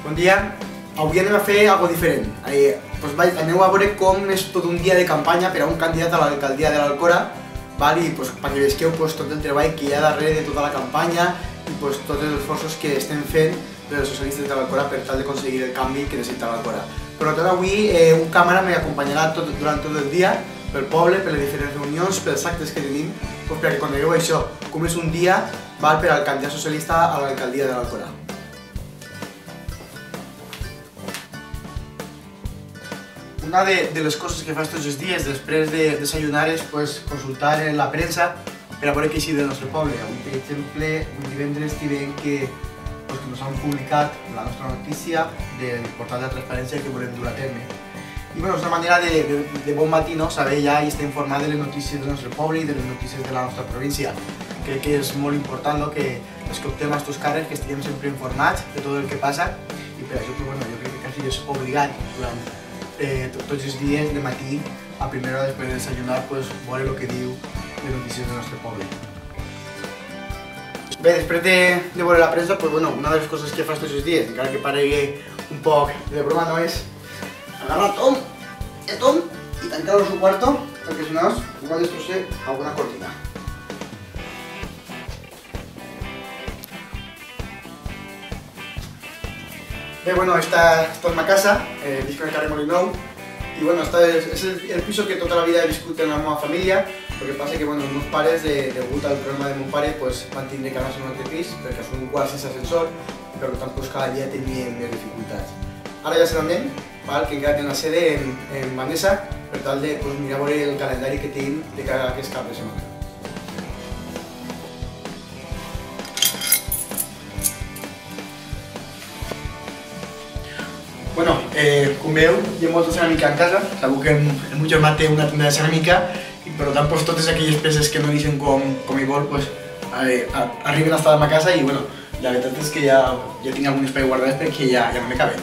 Bon dia, avui anem a fer alguna cosa diferent. Aneu a veure com és tot un dia de campanya per a un candidat a l'alcaldia de l'Alcora, i perquè veieu tot el treball que hi ha darrere de tota la campanya i tots els esforços que estem fent els socialistes de l'Alcora per tal d'aconseguir el canvi que necessita l'Alcora. Per tant, avui un càmera m'acompanyarà durant tot el dia pel poble, per les diferents reunions, pels actes que tenim, perquè conegueu això, com és un dia per al candidat socialista a l'alcaldia de l'Alcora. Una de les coses que faig tots els dies després de desayunar és consultar la premsa per a veure què eixir del nostre poble. Avui, per exemple, un divendres estic veient que ens han publicat la nostra notícia del portal de transparència que volem dur a terme. I és una manera de bon matí saber ja i estar informat de les notícies del nostre poble i de les notícies de la nostra província. Crec que és molt important que els que optem a aquests càrrecs que estiguem sempre informats de tot el que passa i per això jo crec que quasi és obligat durant tots els dies de matí a primera hora després de desayunar veure el que diu les notícies del nostre poble. Bé, després de veure la premsa, una de les coses que faig tots els dies, encara que paregui un poc de broma, no és agarrar Tom i tancar-lo al seu quarto, perquè si no va destrossar alguna cortina. Bé, esta és ma casa, visc en el carrer Molinou i és el piso que tota la vida he viscut en la meva família. El que passa que els meus pares, degut al problema de mon pare, van tindre que anar-se a un altre pis perquè són un quart sense ascensor i per tant cada dia tenien més dificultats. Ara ja se n'anem, que encara tenen la sede en Vanessa per tal de mirar a veure el calendari que tenim de cada aquest cap de setmana. Com veu, hi ha molta ceràmica en casa. Segur que el meu germà té una tenda de ceràmica i per tant totes aquelles peces que no deixen com ell vol arriben a estar a la casa i la veritat és que ja tinc algun espai guardat perquè ja no me caben.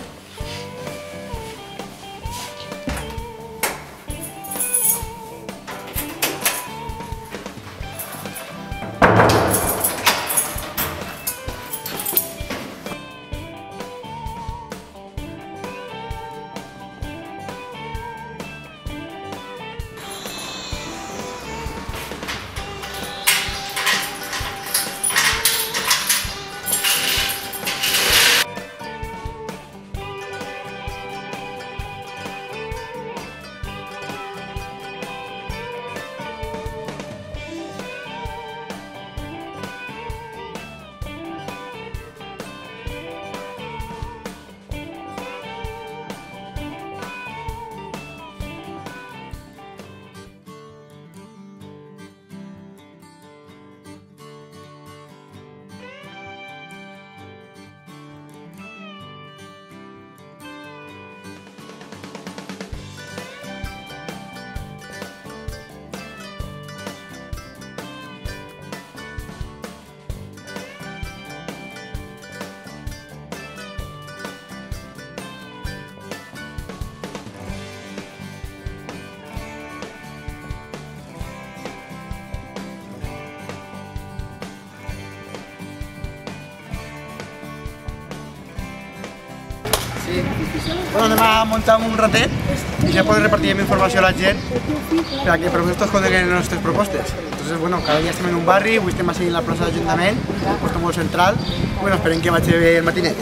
Anem a muntar un ratet i ja podem repartir informació a la gent perquè nosaltres coneguen les nostres propostes. Cada dia estem en un barri, avui estem a la plaça de l'Ajuntament, un lloc molt central, esperem que vagi bé el matinet.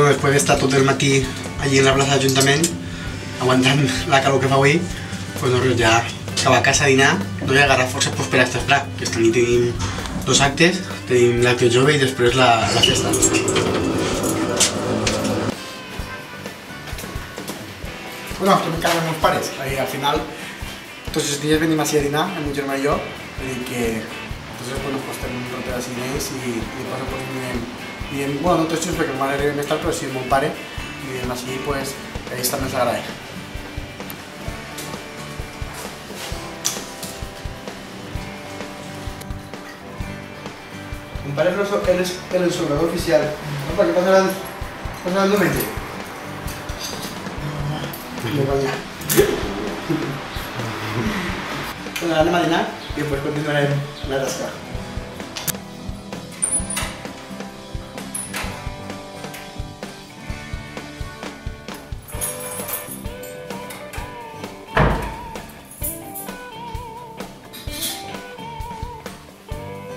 Després d'estar tot el matí allí en la plaça de l'Ajuntament aguantant la calor que fa avui, ja acabar a casa a dinar, i agarrar forces per a estar esperar, que esta nit tenim dos actes, tenim l'acte jove i després la festa. bueno, estem en casa dels meus pares, i al final tots els dies venim així a dinar, el meu germà i jo, vull dir que entonces, bueno, pues tenim un rato així diners i de paso pues diem, bueno, no tots junts perquè el mare arriba més tard, però sí el meu pare, i diem així, pues, ells també ens agrada. Mi pare es el soldador oficial. Opa, ¿qué pasa el diumenge? No conya. Bueno, anem a dinar i després continuarem la tasca.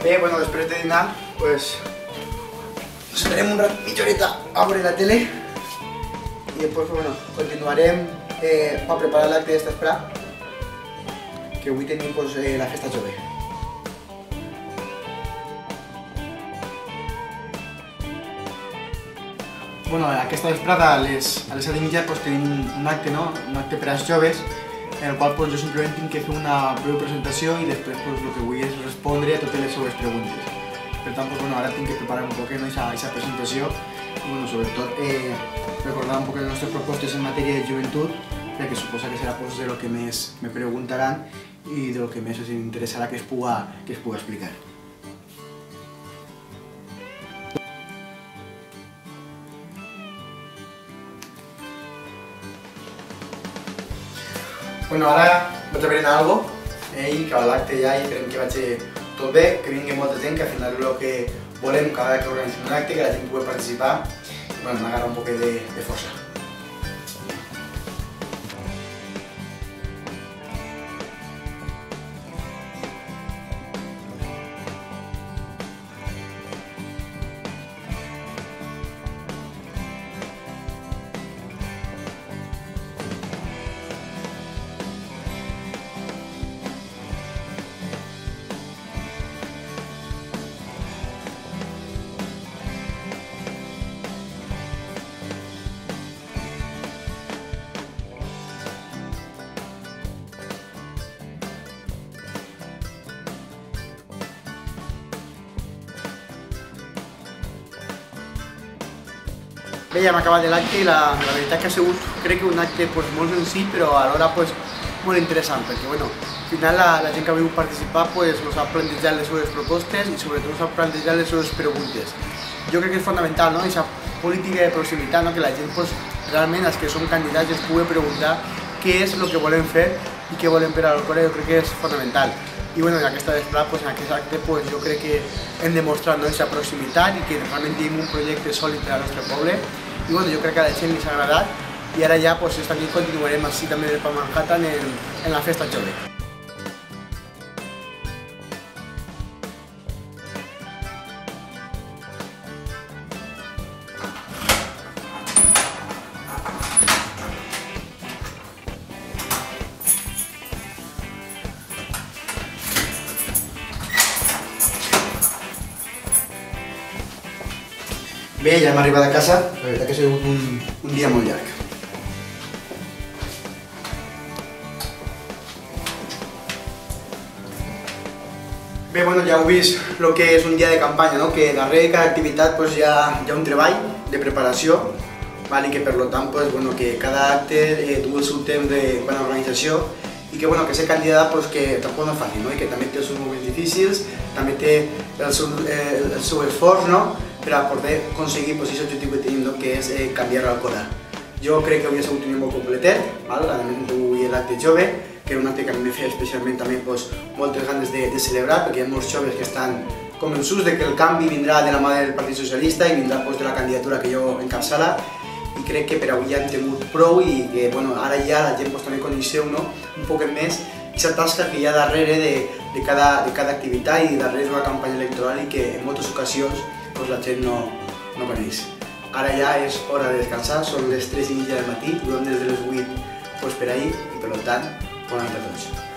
Bé, bueno, després de dinar, pues, nos esperem mitja horeta a veure la tele i després, bueno, continuarem per preparar l'acte d'esta espera, que avui tenim pues, la festa jove. Bueno, aquesta vesprada a les 7:30 pues, tenim un acte, no? Un acte per als joves, en el qual pues, jo simplement tinc que fer una breu presentació i després pues, el que vull és respondre a totes les seves preguntes. Per tant, pues, bueno, ara tinc que preparar un poquet aquesta presentació i bueno, sobretot recordar un poc les nostres propostes en matèria de joventut, perquè suposa que serà pues, de lo que més me preguntaran i de lo que més us interessarà que es puga explicar. Bueno, ara vaig a berenar algo i que l'acte ja i esperem que vagi tot bé, que vingui molta gent, que al final és el que volem cada vegada que organitzem un acte, que la gent pugui participar i bueno, m'agarra un poquet de força. Bé, ja hem acabat l'acte i la veritat que ha sigut, crec que un acte pues, molt senzill però alhora pues, molt interessant perquè bueno, al final la gent que ha vingut participar pues, nos ha plantejat les seves propostes i sobretot nos ha plantejat les seves preguntes. Jo crec que és fonamental, no? Aquesta política de proximitat, no? Que la gent pues, realment els que són candidats es pugui preguntar què és el que volem fer i què volem per a l'Alcora, jo crec que és fonamental. I bueno, en aquesta vesprada, pues, en aquest acte, pues, jo crec que hem demostrat aquesta proximitat i que realment tenim un projecte sòlid per al nostre poble. I bueno, jo crec que a la gent li s'ha agradat i ara ja pues, esta nit continuarem així també per Manhattan en la festa jove. Bé, ja hem arribat a casa, la veritat que ha sigut un dia molt llarg. Bé, bueno, ja heu vist el que és un dia de campanya, no? Que darrere de cada activitat pues, hi ha un treball de preparació i que per tant pues, bueno, que cada acte du el seu temps de organització i que, bueno, que ser candidat pues, que tampoc no és fàcil, no? I que també té els seus moments difícils, també té el seu esforç, no? Per a poder aconseguir aquest objectiu que tenim, que és canviar l'Alcora. Jo crec que avui ha sigut un dia molt completet, a més d'avui l'acte jove, que era un acte que a mi em feia especialment també moltes ganes de celebrar, perquè hi ha molts joves que estan convençuts que el canvi vindrà de la mà del Partit Socialista i vindrà de la candidatura que jo encapçala, i crec que per avui ja hem tingut prou i que ara ja la gent també coneixeu un poc més aquesta tasca que hi ha darrere de cada activitat i darrere d'una campanya electoral i que en moltes ocasions la gent no coneix. Ara ja és hora de descansar, són les 3:30 del matí, durant des de les 8 per ahir i per tant, bona nit a tots.